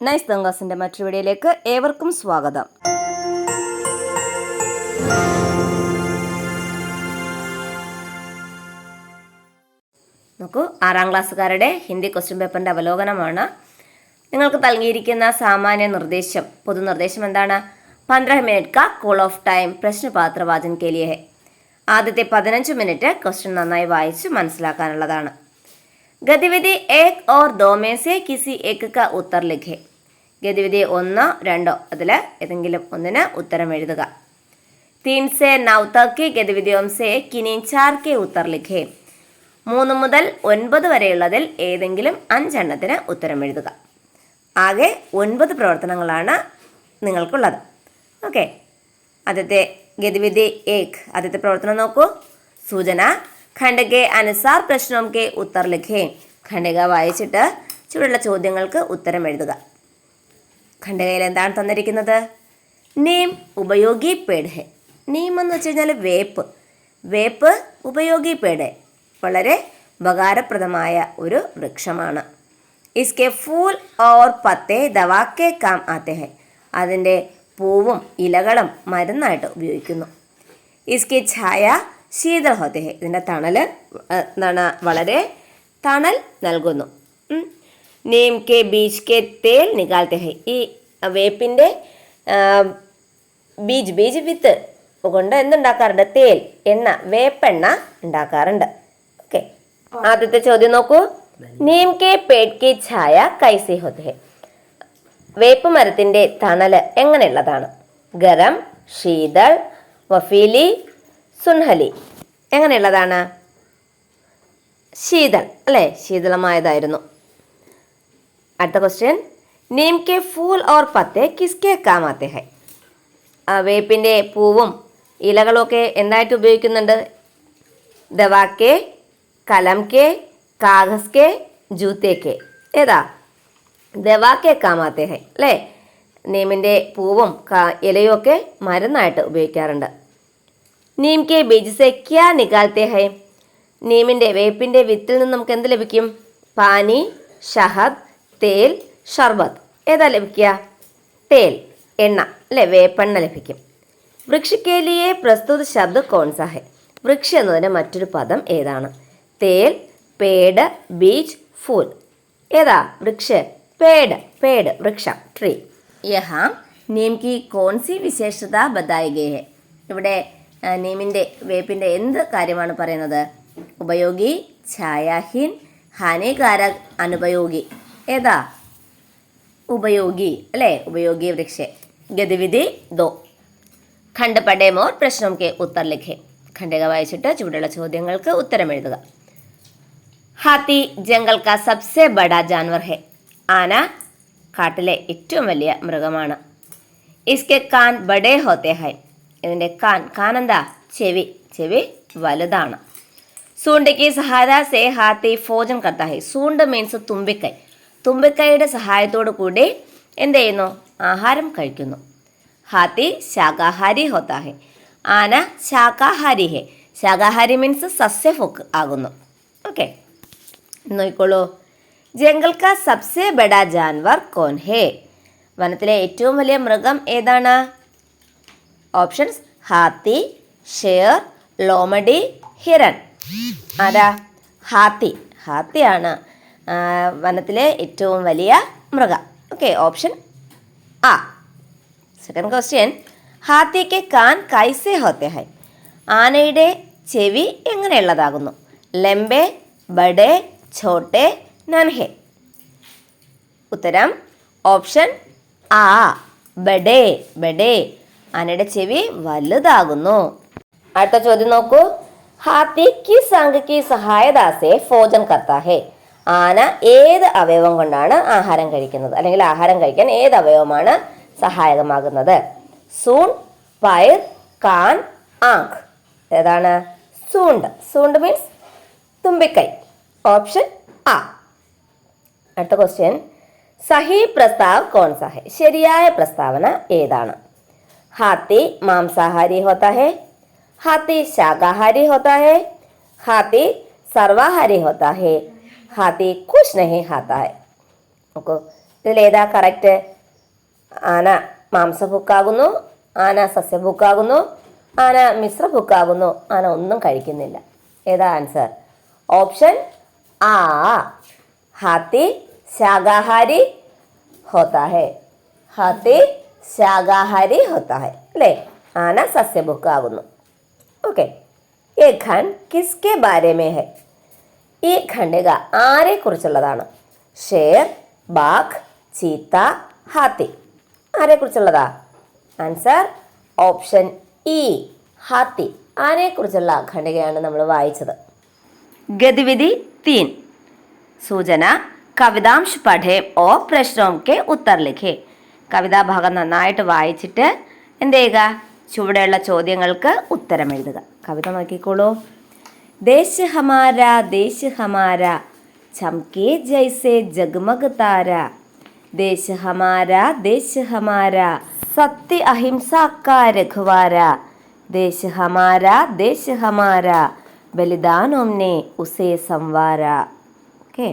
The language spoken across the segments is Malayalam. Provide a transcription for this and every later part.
നൈസ് ദങ്കാസിൻ്റെ മറ്റൊരു വീഡിയോയിലേക്ക് ഏവർക്കും സ്വാഗതം. നോക്കൂ, 6ാം ക്ലാസ്സുകാരുടെ ഹിന്ദി ക്വസ്റ്റ്യൻ പേപ്പറിൻ്റെ അവലോകനമാണ്. നിങ്ങൾക്ക് നൽകിയിരിക്കുന്ന സാമാന്യ നിർദ്ദേശം, പൊതുനിർദ്ദേശം എന്താണ്? 15 മിനിറ്റ് കാ കൂൾ ഓഫ് ടൈം പ്രശ്നപാത്ര വാചൻ കെ ലിയെ ഹെ. ആദ്യത്തെ 15 മിനിറ്റ് ക്വസ്റ്റ്യൻ നന്നായി വായിച്ച് മനസ്സിലാക്കാനുള്ളതാണ്. ഗതിവിധി 1 और 2 में से किसी एक का उत्तर लिखे. ഗതിവിധി 1, 2 അതിൽ ഏതെങ്കിലും ഒന്നിന് ഉത്തരം എഴുതുക. 3 से 9 तक की गतिविधियों से किन्हीं 4 के उत्तर लिखे. 3 മുതൽ 9 വരെയുള്ളതിൽ ഏതെങ്കിലും 5 എണ്ണത്തിന് ഉത്തരം എഴുതുക. ആകെ 9 പ്രവർത്തനങ്ങളാണ് നിങ്ങൾക്കുള്ളത്. ഓക്കെ, ആദ്യത്തെ ഗതിവിധി 1, ആദ്യത്തെ പ്രവർത്തനം നോക്കൂ. സൂചന ഖണ്ഡ് കെ അനുസാർ പ്രശ്നോം കെ ഉത്തർ ലിഖേ. ഖണ്ഡിക വായിച്ചിട്ട് ചുവടുള്ള ചോദ്യങ്ങൾക്ക് ഉത്തരം എഴുതുക. ഖണ്ഡികയിൽ എന്താണ് തന്നിരിക്കുന്നത്? നീം ഉപയോഗി പേട് ഹെ. നീം എന്ന് വെച്ച് കഴിഞ്ഞാൽ വേപ്പ്. വേപ്പ് ഉപയോഗി പേട്, വളരെ ഉപകാരപ്രദമായ ഒരു വൃക്ഷമാണ്. ഇസ്കെ ഫൂൽ ഓർ പത്തേ ദവാക്കെ കാം ആത്തെ ഹെ. അതിൻ്റെ പൂവും ഇലകളും മരുന്നായിട്ട് ഉപയോഗിക്കുന്നു. ഇസ്കെ ഛായ ശീതൾ ഹോത്തെ ഹെ. ഇതിൻ്റെ തണൽ എന്താണ്, വളരെ തണൽ നൽകുന്നു. നീം കെ ബീജ് കെ തേൽ നികാൽത്തെ ഹെ. ഈ വേപ്പിൻ്റെ ബീജ് വിത്ത് കൊണ്ട് എന്തുണ്ടാക്കാറുണ്ട്? തേൽ, എണ്ണ, വേപ്പെണ്ണ ഉണ്ടാക്കാറുണ്ട്. ഓക്കെ, ആദ്യത്തെ ചോദ്യം നോക്കൂ. നീം കെ പേട് കി ഛായ കൈസെ ഹോത്തെ ഹെ. വേപ്പ് മരത്തിൻ്റെ തണൽ എങ്ങനെയുള്ളതാണ്? ഗരം, ശീതൾ, വഫീലി, സുൻഹലി. എങ്ങനെയുള്ളതാണ്? ശീതൾ അല്ലേ, ശീതളമായതായിരുന്നു. അടുത്ത ക്വസ്റ്റ്യൻ, നീം കെ ഫൂൽ ഓർ പത്തെ കിസ്കെ കാം ആത്തെ ഹൈ. വേപ്പിൻ്റെ പൂവും ഇലകളും ഒക്കെ എന്തായിട്ട് ഉപയോഗിക്കുന്നുണ്ട്? ദവാക്കെ, കലം കെ, കാഗസ് കെ, ജൂത്തെ കെ. ഏതാ? ദവാക്കെ കാം ആത്തെ ഹൈ അല്ലേ. നീമിൻ്റെ പൂവും ഇലയും ഒക്കെ മരുന്നായിട്ട് ഉപയോഗിക്കാറുണ്ട്. നീം കെ ബീജ് സെ ക്യാ നികാൽത്തെ ഹൈ. നീമിൻ്റെ വേപ്പിൻ്റെ വിത്തിൽ നിന്ന് നമുക്ക് എന്ത് ലഭിക്കും? പാനി, ഷഹദ്, തേൽ, ഷർബത്ത്. ഏതാ ലഭിക്കുക? തേൽ, എണ്ണ അല്ലേ, വേപ്പെണ്ണ ലഭിക്കും. വൃക്ഷക്കേലിയെ പ്രസ്തുത ശബ്ദ കോൺസാ ഹെ. വൃക്ഷ എന്നതിന് മറ്റൊരു പദം ഏതാണ്? തേൽ, പേട്, ബീജ്, ഫൂൽ. ഏതാ വൃക്ഷ? പേട്, പേട് വൃക്ഷം, ട്രീ. യഹാം നീം കി കോൺസി വിശേഷത ബതായി ഗയ് ഹെ. ഇവിടെ നീമിൻ്റെ വേപ്പിൻ്റെ എന്ത് കാര്യമാണ് പറയുന്നത്? ഉപയോഗി, ഛായാഹീൻ, ഹാനികാരക്, അനുപയോഗി. ഏതാ? ഉപയോഗി അല്ലേ, ഉപയോഗി വൃക്ഷ. ഗതിവിധി 2, ഖണ്ഡ് പഠേ മോർ പ്രശ്നം കെ ഉത്തർ ലിഖേ. ഖണ്ഡിക വായിച്ചിട്ട് ചുവടുള്ള ചോദ്യങ്ങൾക്ക് ഉത്തരം എഴുതുക. ഹാത്തി ജംഗൽ കാ സബ്സെ ബഡാ ജാൻവർ ഹെ. ആന കാട്ടിലെ ഏറ്റവും വലിയ മൃഗമാണ്. ഇസ്കെ കാൻ ബഡേ ഹോത്തെ ഹൈ. ഇതിൻ്റെ കാൻ എന്താ? ചെവി, ചെവി വലുതാണ്. സൂണ്ടയ്ക്ക് സഹായത say Haathi Bhojan കർത്താ high. സൂണ്ട് means തുമ്പിക്കൈ. തുമ്പിക്കൈയുടെ സഹായത്തോടു കൂടി എന്ത് ചെയ്യുന്നു? ആഹാരം കഴിക്കുന്നു. ഹാത്തി ശാകാഹാരി ഹോത്താ ഹൈ. ആന ശാകാഹാരി ഹെ. ശാകാഹാരി മീൻസ് സസ്യഭുക്ക് ആകുന്നു. ഓക്കെ, നോക്കിക്കോളൂ. ജംഗൽ കാ സബ്സെ ബഡാ ജാൻവർ കോൻ ഹേ. വനത്തിലെ ഏറ്റവും വലിയ മൃഗം ഏതാണ്? ഓപ്ഷൻസ്: ഹാത്തി, ഷേർ, ലോമഡി, ഹിരൺ. ആരാ? ഹാത്തി. ഹാത്തിയാണ് വനത്തിലെ ഏറ്റവും വലിയ മൃഗം. ഓക്കെ, ഓപ്ഷൻ ആ. സെക്കൻഡ് ക്വസ്റ്റ്യൻ, ഹാത്തിക്ക് കാൻ കൈസെ ഹോത്തെ ഹൈ. ആനയുടെ ചെവി എങ്ങനെയുള്ളതാകുന്നു? ലംബെ, ബഡേ, ഛോട്ടെ, നൻഹെ. ഉത്തരം ഓപ്ഷൻ ആ, ബഡേ, ബഡേ. ആനയുടെ ചെവി വലുതാകുന്നു. അടുത്ത ചോദ്യം നോക്കൂ. ഹാത്തി കിസ് അംഗ് കി സഹായത സേ ഭോജൻ കർത്താ ഹെ. ആന ഏത് അവയവം കൊണ്ടാണ് ആഹാരം കഴിക്കുന്നത്? അല്ലെങ്കിൽ ആഹാരം കഴിക്കാൻ ഏത് അവയവമാണ് സഹായകമാകുന്നത്? സൂൺ, പയർ, കാൻ, ആങ്ക്. ഏതാണ്? സൂണ്ട്. സൂണ്ട് മീൻസ് തുമ്പിക്കൈ. ഓപ്ഷൻ ആ. അടുത്ത ക്വസ്റ്റ്യൻ, സഹി പ്രസ്താവ് കോൺസാ ഹെ. ശരിയായ പ്രസ്താവന ഏതാണ്? ഹാത്തി മാംസാഹാരി ഹോത്താ ഹെ. ഹാത്തി ശാകാഹാരി ഹോത്താ ഹെ. ഹാത്തി സർവാഹാരി ഹോത്താ ഹെ. ഹാത്തി കുछ नहीं खाता है. നോക്കൂ, ഇതിലേതാ കറക്റ്റ്? ആന മാംസഭുക്കാകുന്നു, ആന സസ്യഭുക്കാകുന്നു, ആന മിശ്രഭുക്കാകുന്നു, ആന ഒന്നും കഴിക്കുന്നില്ല. ഏതാ ആൻസർ? ഓപ്ഷൻ ആ, ഹാത്തി ശാകാഹാരി ഹോത്താ ഹെ. ഹാത്തി ശാകാഹാരി ഹോത്താ ഹെ അല്ലേ? ആന സസ്യഭുക്കാകുന്നു. ഓക്കെ. ഈ ഖണ്ഡ് കിസ്കെ ബാരെ മേ ഹെ? ഈ ഖണ്ഡിക ആരെ കുറിച്ചുള്ളതാണ്? ഷേർ, ബാഘ്, ചീത്ത, ഹാത്തി. ആരെ കുറിച്ചുള്ളതാ? ആൻസർ ഓപ്ഷൻ ഇ, ഹാത്തി. ആനയെക്കുറിച്ചുള്ള ഖണ്ഡികയാണ് നമ്മൾ വായിച്ചത്. ഗതിവിധി 3. സൂചന കവിതാംശ് പഠേ ഓ പ്രശ്നോം കെ ഉത്തർ ലിഖേ. കവിതാഭാഗം നന്നായിട്ട് വായിച്ചിട്ട് എന്ത് ചെയ്യുക? ചുവടെയുള്ള ചോദ്യങ്ങൾക്ക് ഉത്തരം എഴുതുക. കവിത നോക്കിക്കോളൂ. ദേശ് ഹമാര ദേശ് ഹമാര ചംകേ ജൈസെ ജഗ്മഗ് താര. ദേശ് ഹമാര ദേശ് ഹമാര സത്യ അഹിംസ കാ രഘുവാര. ദേശ് ഹമാര ദേശ് ഹമാര ബലിദാനോം നെ ഉസേ സംവാര. ഓക്കെ,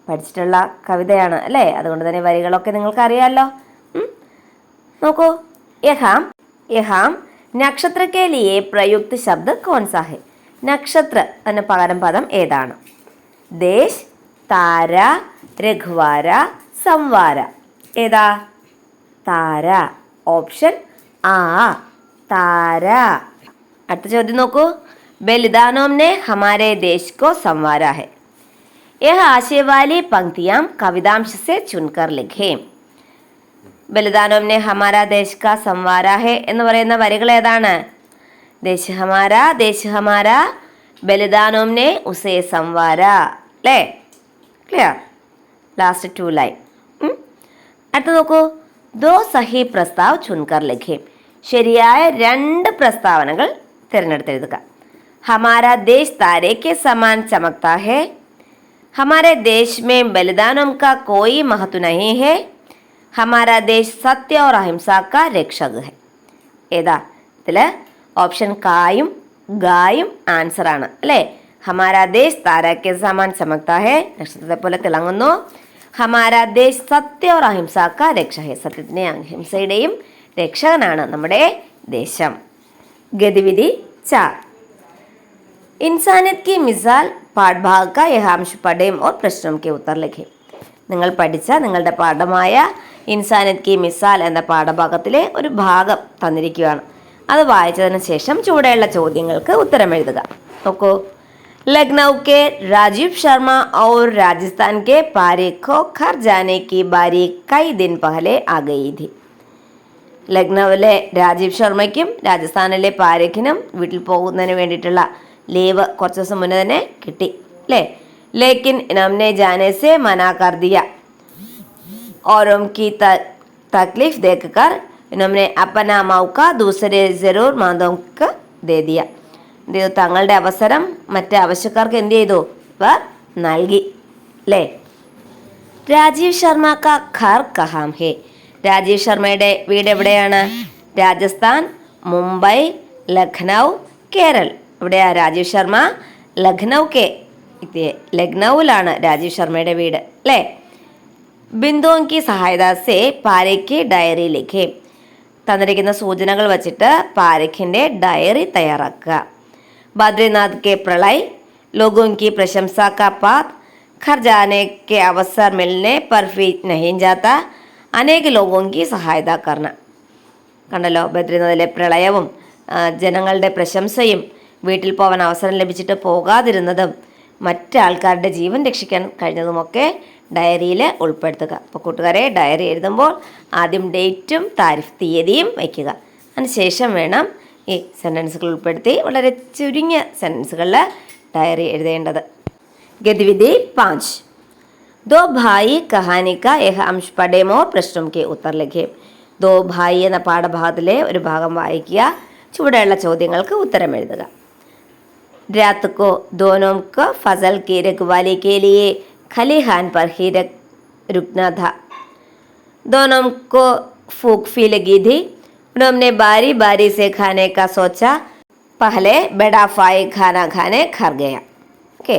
പഠിച്ചിട്ടുള്ള കവിതയാണ് അല്ലേ? അതുകൊണ്ട് തന്നെ വരികളൊക്കെ നിങ്ങൾക്ക് അറിയാമല്ലോ. നോക്കൂ. യഹാം യഹാം നക്ഷത്ര കെ ലിയേ പ്രയുക്ത ശബ്ദ കോൺസാ ഹെ? നക്ഷത്ര എന്ന പകരം പദം ഏതാണ്? ദേശ്, താര, രഘുവാര, സംവാര. ഏതാ? താര. ഓപ്ഷൻ ആ, താര. അടുത്ത ചോദ്യം നോക്കൂ. ബലിദാനോം നെ ഹമാരെ ദേശ് കോ സംവാര ഹെ. यह आशय वाली पंक्तियां कवितांश से चुनकर लिखें. ബലിദാനോം നെ ഹമാര ദേശ് കാ സംവാര ഹെ എന്ന് പറയുന്ന വരികൾ ഏതാണ്? ദേശ് ഹമാര ദേശ് ഹമാര ബലിദാനോം നെ ഉസേ സംവാര. അല്ലേ? ക്ലിയർ? Last 2 line. അടുത്ത നോക്കൂ. ദോ സഹി പ്രസ്താവ് ചുൻകർ ലിഖേ. ശരിയായ 2 പ്രസ്താവനകൾ തിരഞ്ഞെടുത്തെഴുതുക. ഹമാര ദേശ് താരെ കെ സമാൻ ചമക്താ ഹെ. हमारे देश में बलिदानों का कोई महत्व नहीं है. हमारा देश सत्य और अहिंसा का रक्षक है. ഏതാ? ഇതിൽ ഓപ്ഷൻ കായും ഗായും ആൻസർ ആണ് അല്ലേ? ഹമാരാ ദേശ് താരക്ക് സമാൻ ചമക്താ ഹെ, നക്ഷത്രത്തെ പോലെ തിളങ്ങുന്നു. ഹമാരാ ദേശ് സത്യ ഓർ അഹിംസ കാ രക്ഷ ഹെ. സത്യത്തിൻ്റെയും അഹിംസയുടെയും രക്ഷകനാണ് നമ്മുടെ ദേശം. ഗതിവിധി 4. ഇൻസാനിയത് കി മിസാൽ പാഠഭാഗ കാ യഹാംശ് പഠേം ഓർ പ്രശ്നം കെ ഉത്തർ ലിഖേ. നിങ്ങൾ പഠിച്ച നിങ്ങളുടെ പാഠമായ ഇൻസാനിയത് കി മിസാൽ എന്ന പാഠഭാഗത്തിലെ ഒരു ഭാഗം തന്നിരിക്കുകയാണ്. അത് വായിച്ചതിന് ശേഷം ചുവടെയുള്ള ചോദ്യങ്ങൾക്ക് ഉത്തരം എഴുതുക. നോക്കൂ. ലക്നൗ കെ രാജീവ് ശർമ്മ और राजस्थान के पारेख को घर जाने की बारी कई दिन पहले आ गई थी. ലക്നൗവിലെ രാജീവ് ശർമ്മയ്ക്കും രാജസ്ഥാനിലെ പാരേഖിനും വീട്ടിൽ പോകുന്നതിന് വേണ്ടിയിട്ടുള്ള ലീവ് കുറച്ച് ദിവസം മുന്നേ തന്നെ കിട്ടി അല്ലേ? ലേക്കിൻ ഇനംനെ ജാനെ സെ മനാ കർ ദിയ और उनकी तकलीफ देखकर इन्होंने अपना मौका दूसरे जरूर मांदोंक दे दिया. തങ്ങളുടെ അവസരം മറ്റ് ആവശ്യക്കാർക്ക് എന്ത് ചെയ്തു? ഇവർ നൽകി അല്ലേ? രാജീവ് ശർമ്മ കാ ഘർ കഹാം ഹെ. രാജീവ് ശർമ്മയുടെ വീട് എവിടെയാണ്? രാജസ്ഥാൻ, മുംബൈ, ലഖ്നൗ, കേരൾ. ഇവിടെയാ രാജീവ് ശർമ്മ? ലഖ്നൌവിലാണ് രാജീവ് ശർമ്മയുടെ വീട് അല്ലേ? ബിന്ദുओं की सहायता से പാരേഖ് ഡയറി ലിഖേ. തന്നിരിക്കുന്ന സൂചനകൾ വച്ചിട്ട് പാരേഖിൻ്റെ ഡയറി തയ്യാറാക്കുക. ബദ്രീനാഥ് के प्रलय, लोगों की प्रशंसा का पात्र, घर जाने के अवसर मिलने पर भी नहीं जाता, अनेक लोगों की सहायता करना. കണ്ടല്ലോ, ബദ്രീനാഥിലെ പ്രളയവും ജനങ്ങളുടെ പ്രശംസയും വീട്ടിൽ പോകാൻ അവസരം ലഭിച്ചിട്ട് പോകാതിരുന്നതും മറ്റാൾക്കാരുടെ ജീവൻ രക്ഷിക്കാൻ കഴിഞ്ഞതുമൊക്കെ ഡയറിയിൽ ഉൾപ്പെടുത്തുക. അപ്പോൾ കൂട്ടുകാരെ, ഡയറി എഴുതുമ്പോൾ ആദ്യം ഡേറ്റും തീയതിയും വയ്ക്കുക. അതിനുശേഷം വേണം ഈ സെൻറ്റൻസുകൾ ഉൾപ്പെടുത്തി വളരെ ചുരുങ്ങിയ സെൻറ്റൻസുകളിൽ ഡയറി എഴുതേണ്ടത്. ഗതിവിധി 5. ദോ ഭായി കഹാനി കാ യഹ് അംശ് പഠേം ഓർ പ്രശ്നം കെ ഉത്തർ ലിഖേ. ദോ ഭായി എന്ന പാഠഭാഗത്തിലെ ഒരു ഭാഗം വായിക്കുക. ചുവടെയുള്ള ചോദ്യങ്ങൾക്ക് ഉത്തരം എഴുതുക. रात को दोनों को फसल की रखवाली के लिए खलिहान पर ही रुकना था. दोनों को भूख भी लगी थी. उन्होंने बारी बारी से खाने का सोचा. पहले बड़ा भाई खाना खाने घर गया. ഓക്കെ,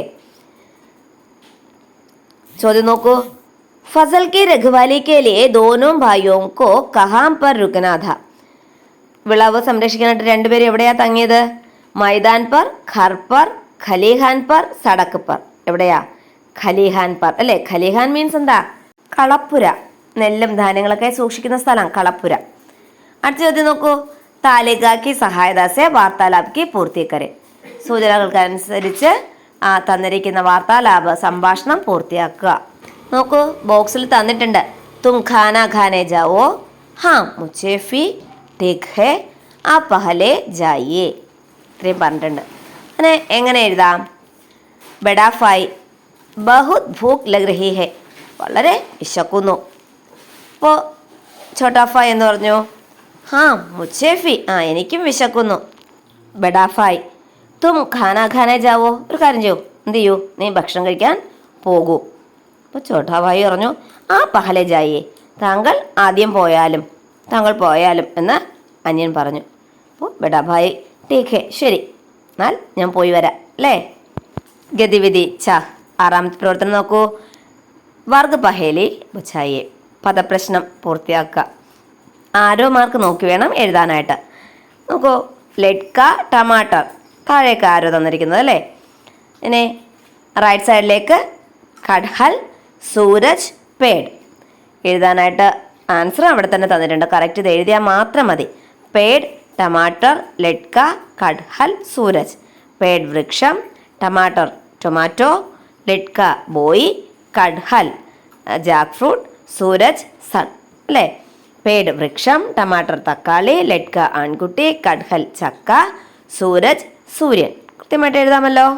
ചോദ്യം നോക്കൂ. ഫസൽ की रखवाली के लिए दोनों भाइयों को कहाँ पर रुकना था? വിളവ് സംരക്ഷിക്കാനായിട്ട് രണ്ടുപേരും എവിടെയാ തങ്ങിയത്? മൈതാൻ പർ, ഘർ പർ, ഖലിഹാൻ പർ, സടക്ക് പർ. എവിടെയാ? ഖലിഹാൻ പർ അല്ലേ? ഖലിഹാൻ മീൻസ് എന്താ? കളപ്പുര. നെല്ലും ധാന്യങ്ങളൊക്കെ സൂക്ഷിക്കുന്ന സ്ഥലം കളപ്പുര. അടുത്ത ചോദ്യം നോക്കൂ. താലികാക്കി സഹായദാസെ വാർത്താലാപ്കി പൂർത്തീകരെ. സൂചനകൾക്കനുസരിച്ച് തന്നിരിക്കുന്ന വാർത്താലാപ സംഭാഷണം പൂർത്തിയാക്കുക. നോക്കൂ, ബോക്സിൽ തന്നിട്ടുണ്ട്. തും ഖാന ഖാനെ ജാവോ, ഹാ മുझे ഫി ठीक है ആ പഹലെ ജായിയെ. ഇത്രയും പറഞ്ഞിട്ടുണ്ട്. അങ്ങനെ എങ്ങനെ എഴുതാം? ബഡാ ഫായ് ബഹുത് ഭൂക്ക് ലഗ് രഹി ഹെ, വളരെ വിശക്കുന്നു. അപ്പോൾ ഛോട്ടാ ഫായ് എന്ന് പറഞ്ഞു, ഹാ മുझे ഫി, എനിക്കും വിശക്കുന്നു. ബഡാ ഫായ് തും ഖാന ഖാനെ ജാവോ, ഒരു കാര്യം ചെയ്യൂ, എന്ത് ചെയ്യൂ, നീ ഭക്ഷണം കഴിക്കാൻ പോകൂ. അപ്പോൾ ഛോട്ടാ ഫായ് പറഞ്ഞു, ആ പഹലെ ജായിയെ, താങ്കൾ ആദ്യം പോയാലും, താങ്കൾ പോയാലും എന്ന് അനിയൻ പറഞ്ഞു. അപ്പോൾ ബഡാ ഭായ് ടീക്ക് ഹെ, ശരി, എന്നാൽ ഞാൻ പോയി വരാം അല്ലേ. ഗതിവിധി ച, ആറാമത്തെ പ്രവർത്തനം നോക്കൂ. വർഗ് പഹേലി ബുച്ചായിയെ, പദപ്രശ്നം പൂർത്തിയാക്കുക. ആരോ മാർക്ക് നോക്കി വേണം എഴുതാനായിട്ട്. നോക്കൂ, ലഡ്ക ടമാട്ടർ, താഴേക്ക് ആരോ തന്നിരിക്കുന്നത് അല്ലേ. ഇനി റൈറ്റ് സൈഡിലേക്ക് കഡ്ഹൽ, സൂരജ്, പേഡ്. എഴുതാനായിട്ട് ആൻസർ അവിടെ തന്നെ തന്നിട്ടുണ്ട്. കറക്റ്റ് ഇത് എഴുതിയാൽ മാത്രം മതി. പേഡ് ടമാട്ടർ, ലഡ്ക കഡ്ഹൽ, സൂരജ്. പേഡ് വൃക്ഷം, ടമാട്ടർ ടൊമാറ്റോ, ലഡ്ക ബോയ്, കഡ്ഹൽ ജാക്ക് ഫ്രൂട്ട്, സൂരജ് സൺ അല്ലേ. പേഡ് വൃക്ഷം, ടമാട്ടർ തക്കാളി, ലഡ്ക ആൺകുട്ടി, കഡ്ഹൽ ചക്ക, സൂരജ് സൂര്യൻ. കൃത്യമായിട്ട് എഴുതാമല്ലോ.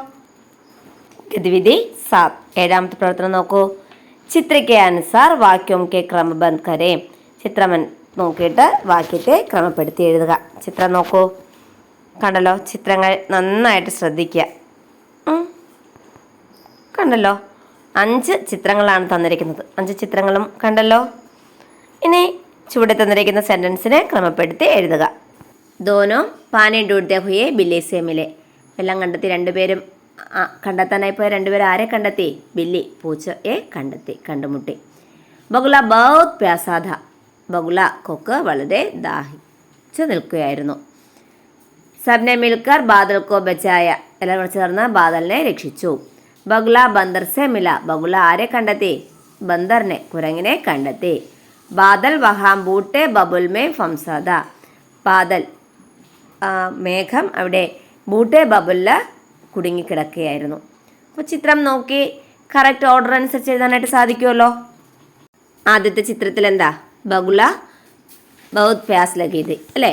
ഗതിവിധി 7. ഏഴാമത്തെ പ്രവർത്തനം നോക്കൂ. ചിത്രയ്ക്ക് അനുസാർ വാക്യം കെ ക്രമബന്ധ് കരേ. ചിത്രം നോക്കിയിട്ട് വാക്യത്തെ ക്രമപ്പെടുത്തി എഴുതുക. ചിത്രം നോക്കൂ, കണ്ടല്ലോ. ചിത്രങ്ങൾ നന്നായിട്ട് ശ്രദ്ധിക്കുക. കണ്ടല്ലോ, 5 ചിത്രങ്ങളാണ് തന്നിരിക്കുന്നത്. 5 ചിത്രങ്ങളും കണ്ടല്ലോ. ഇനി ചുവടെ തന്നിരിക്കുന്ന സെൻറ്റൻസിനെ ക്രമപ്പെടുത്തി എഴുതുക. ദോനോ പാനി ഡൂഡ്തെ ഹുയെ ബില്ലി സെ മിലെ. എല്ലാം കണ്ടെത്തി. രണ്ടുപേരും കണ്ടെത്താനായി പോയ രണ്ടുപേരും ആരെ കണ്ടെത്തി? ബില്ലി പൂച്ചയെ കണ്ടെത്തി, കണ്ടുമുട്ടി. ബഗുല ബഹുത് പ്യാസാധ. ബഗുല കൊക്ക് വളരെ ദാഹിച്ചു നിൽക്കുകയായിരുന്നു. സബ്നെ മിൽക്കർ ബാദൽ കോ ബച്ചായ. എല്ലാവരും ചേർന്ന് ബാദലിനെ രക്ഷിച്ചു. ബഗുല ബന്ദർ സെ മില. ബഗുല ആരെ കണ്ടെത്തി? ബന്ദറിനെ, കുരങ്ങിനെ കണ്ടെത്തി. ബാദൽ വഹാം ബൂട്ടെ ബബുൽ മേ ഫംസാദ. ബാദൽ മേഘം അവിടെ ബൂട്ടെ ബബുല്ല കുടുങ്ങിക്കിടക്കുകയായിരുന്നു. അപ്പോൾ ചിത്രം നോക്കി കറക്റ്റ് ഓർഡർ അനുസരിച്ച് എഴുതാനായിട്ട് സാധിക്കുമല്ലോ. ആദ്യത്തെ ചിത്രത്തിൽ എന്താ? ബഗുല ബഹുത് പ്യാസ് ലഗീതി അല്ലേ.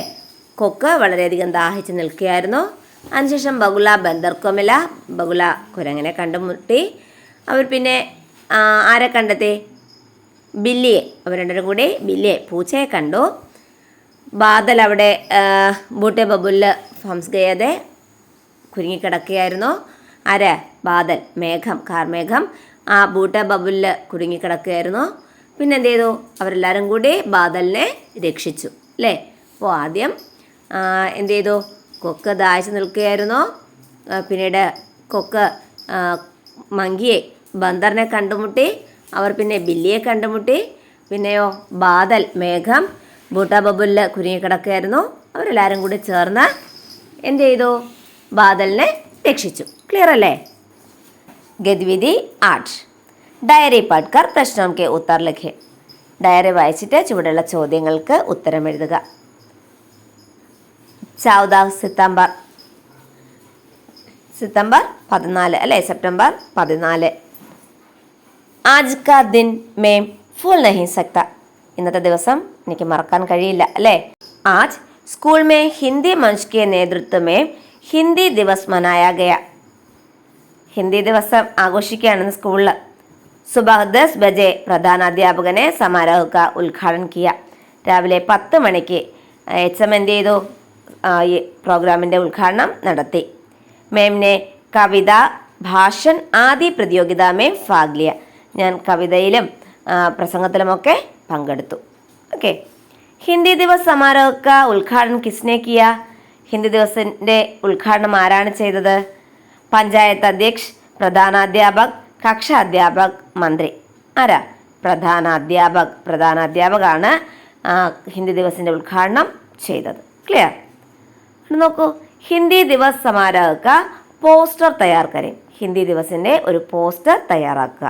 കൊക്ക് വളരെയധികം ദാഹിച്ച് നിൽക്കുകയായിരുന്നു. അതിനുശേഷം ബഗുല ബന്ദർക്കൊമില. ബഗുല കുരങ്ങനെ കണ്ടുമുട്ടി. അവർ പിന്നെ ആരെ കണ്ടെത്തി? ബില്ലിയെ. അവർ രണ്ടുപേരും കൂടി ബില്ലിയെ, പൂച്ചയെ കണ്ടു. ബാദൽ അവിടെ ബൂട്ടെ ബബുല് ഫംസ് ഗയതെ, കുരുങ്ങിക്കിടക്കുകയായിരുന്നു. ആര്? ബാദൽ, മേഘം, കാർമേഘം ആ ബൂട്ടെ ബബുല് കുടുങ്ങിക്കിടക്കുകയായിരുന്നു. പിന്നെ എന്ത് ചെയ്തു? അവരെല്ലാവരും കൂടി ബാദലിനെ രക്ഷിച്ചു അല്ലേ. അപ്പോൾ ആദ്യം എന്ത് ചെയ്തു? കൊക്ക് ദാഹിച്ച് നിൽക്കുകയായിരുന്നു. പിന്നീട് കൊക്ക് മങ്കിയെ, ബന്ദറിനെ കണ്ടുമുട്ടി. അവർ പിന്നെ ബില്ലിയെ കണ്ടുമുട്ടി. പിന്നെയോ ബാദൽ, മേഘം ബൂട്ട ബബുല് കുരുങ്ങിക്കിടക്കുകയായിരുന്നു. അവരെല്ലാവരും കൂടി ചേർന്ന് എന്ത് ചെയ്തു? ബാദലിനെ രക്ഷിച്ചു. ക്ലിയർ അല്ലേ? ഗതിവിധി 8. ഡയറി പഠിക്കർ പ്രശ്നം കെ ഉത്തർ ലിഖേ. ഡയറി വായിച്ചിട്ട് ചുവടെയുള്ള ചോദ്യങ്ങൾക്ക് ഉത്തരം എഴുതുക. 14 സിതംബർ 14 അല്ലേ, സെപ്റ്റംബർ 14. ആജ് കാ ദിൻ മേം ഭൂൽ നഹീ സക്ത. ഇന്നത്തെ ദിവസം എനിക്ക് മറക്കാൻ കഴിയില്ല അല്ലേ. ആജ് school may Hindi Munch K നേതൃത്വ മേ ഹിന്ദി ദിവസ് മനായാ ഗയ. ഹിന്ദി ദിവസം ആഘോഷിക്കുകയാണെന്ന് സ്കൂളിൽ. സുബഹ് 10 ബജെ പ്രധാനാധ്യാപകനെ സമാരോഹ കാ ഉദ്ഘാടനം കിയ. രാവിലെ 10 മണിക്ക് HM എന്ത് ചെയ്തു? ഈ പ്രോഗ്രാമിൻ്റെ ഉദ്ഘാടനം നടത്തി. മേംനെ കവിത, ഭാഷൻ ആദി പ്രതിയോഗിത മേം ഭാഗ് ലിയ. ഞാൻ കവിതയിലും പ്രസംഗത്തിലുമൊക്കെ പങ്കെടുത്തു. ഓക്കെ. ഹിന്ദി ദിവസ് സമാരോഹ കാ ഉദ്ഘാടനം കിസ്നെ കിയ. ഹിന്ദി ദിവസിൻ്റെ ഉദ്ഘാടനം ആരാണ് ചെയ്തത്? പഞ്ചായത്ത് അധ്യക്ഷ, പ്രധാനാധ്യാപക്, കക്ഷാധ്യാപക്, മന്ത്രി. ആരാ? പ്രധാനാധ്യാപകാണ് ഹിന്ദി ദിവസിൻ്റെ ഉദ്ഘാടനം ചെയ്തത്. ക്ലിയർ? നോക്കൂ, ഹിന്ദി ദിവസ് സമാരോഹ പോസ്റ്റർ തയ്യാർ കരേം. ഹിന്ദി ദിവസിൻ്റെ ഒരു പോസ്റ്റർ തയ്യാറാക്കുക.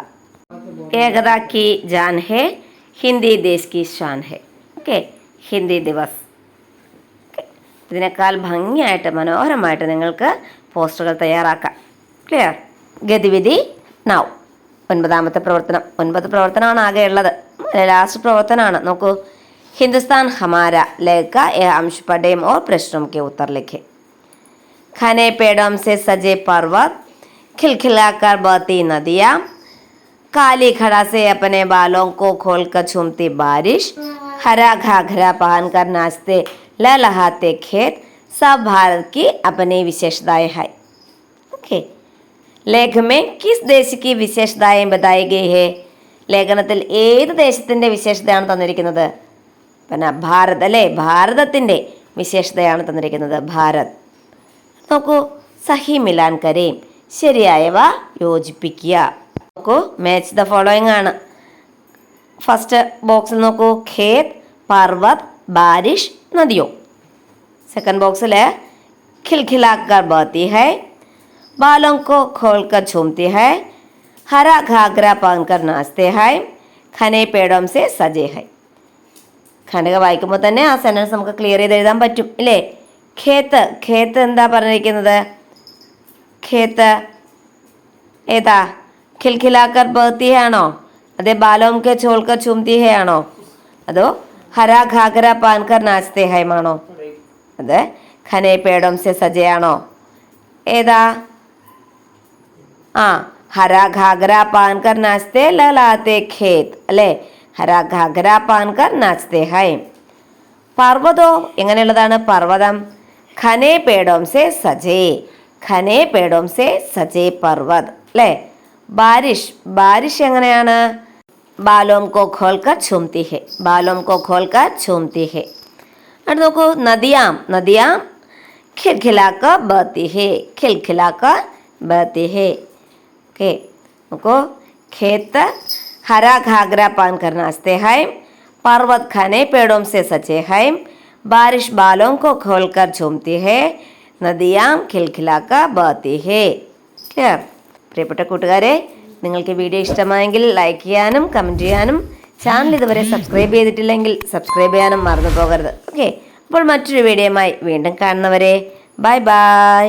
ഏകതാ കി ജാൻ ഹേ, ഹിന്ദി ദേശ് കി ഷാൻ ഹേ. ഓക്കെ, ഹിന്ദി ദിവസ്. ഇതിനേക്കാൾ ഭംഗിയായിട്ട് മനോഹരമായിട്ട് നിങ്ങൾക്ക് പോസ്റ്ററുകൾ തയ്യാറാക്കാം. ക്ലിയർ? ഗതിവിധി നൗ. 9ാമത്തെ പ്രവർത്തനം. 9 പ്രവർത്തനമാണ് ആകെ ഉള്ളത്. ലാസ്റ്റ് പ്രവർത്തനമാണ്. നോക്കൂ, हिंदुस्तान हमारा लेख का यह अंश पढ़ें और प्रश्नों के उत्तर लिखें. घने पेड़ों से सजे पर्वत, खिलखिलाकर बहती नदियाँ, काली खड़ा से अपने बालों को खोलकर झूमती बारिश, हरा घाघरा पहनकर नाचते लहलहाते खेत, सब भारत की अपनी विशेषताएं हैं. ओके, लेख में किस देश की विशेषताएं बताई गई है? ലേഖനത്തിൽ ഏത് ദേശത്തിൻ്റെ വിശേഷതയാണ് തന്നിരിക്കുന്നത്? പിന്നെ ഭാരത് അല്ലേ, ഭാരതത്തിൻ്റെ വിശേഷതയാണ് തന്നിരിക്കുന്നത്. ഭാരത്. നോക്കൂ, സഹി മിലാൻ കരേം. ശരിയായവ യോജിപ്പിക്കുക. നോക്കൂ, മാച്ച് ദ ഫോളോയിങ് ആണ്. ഫസ്റ്റ് ബോക്സിൽ നോക്കൂ, ഖേത്, പർവത്, ബാരിഷ്, നദിയോ. സെക്കൻഡ് ബോക്സിൽ खिलखिलाकर बहती है, बालों को खोलकर झूमती है, हरा घाघरा पहनकर नाचते हैं, घने पेड़ों से सजे है. ഖണ്ഡിക വായിക്കുമ്പോൾ തന്നെ ആ സെൻറ്റൻസ് നമുക്ക് ക്ലിയർ ചെയ്ത് എഴുതാൻ പറ്റും ഇല്ലേ? ഖേത്ത്. ഖേത്ത് എന്താ പറഞ്ഞിരിക്കുന്നത്? ഖേത്ത് ഏതാ? ഖിൽഖിലാക്കർ ബഹത്തി ഹേ ആണോ? അതേ ബാലോം കെ ചോൾക്കർ ചുംതി ഹേ ആണോ? അതോ ഹരാ ഘാഘര പാൻകർ നാച്തേ ഹൈ ആണോ? അത് ഖനെ പേടോം സെ സജയാണോ? ഏതാ? ഹരാ ഘാഘര പാൻകർ നാച്തേ ലലാത്തെ ഖേത്ത് അല്ലേ? ഹരാ ഘാഘര പാൻകർ നാച്തേ ഹൈ. പർവ്വതോ എങ്ങനെയുള്ളതാണ്? പർവ്വതം ഖനെ പേടോം സെ സജേ. ഖനെ പേടോം സെ സജേ പർവ്വത് അല്ലേ? ബാരിഷ്. ബാരിഷ് എങ്ങനെയാണ്? ബാലോം കോ ഖോൽക്കർ ഝൂംതി ഹെ. ബാലോം കോ ഖോൽക്കർ ഝൂംതി ഹെ. അടുത്ത് നോക്കൂ, നദിയാം. നദിയാം ഖിൽഖിലാക്കർ ബഹത്തി ഹെ. ഖിൽഖിലാക്കർ ബഹത്തി ഹെ. ഓക്കെ, നോക്കൂ, ഖേത്ത് हरा घाघरा पहनकर नाचते हैं, पर्वत घने पेड़ों से सजे हैं, बारिश बालों को खोलकर झूमती है, നദിയാം ഖിൽഖിലാക്ക ബഹത്തി ഹേ. ക്ലിയർ? പ്രിയപ്പെട്ട കൂട്ടുകാരെ, നിങ്ങൾക്ക് വീഡിയോ ഇഷ്ടമായെങ്കിൽ ലൈക്ക് ചെയ്യാനും കമൻറ്റ് ചെയ്യാനും ചാനൽ ഇതുവരെ സബ്സ്ക്രൈബ് ചെയ്തിട്ടില്ലെങ്കിൽ സബ്സ്ക്രൈബ് ചെയ്യാനും മറന്നു പോകരുത്. ഓക്കെ, അപ്പോൾ മറ്റൊരു വീഡിയോയുമായി വീണ്ടും കാണുന്നവരെ ബൈ ബൈ.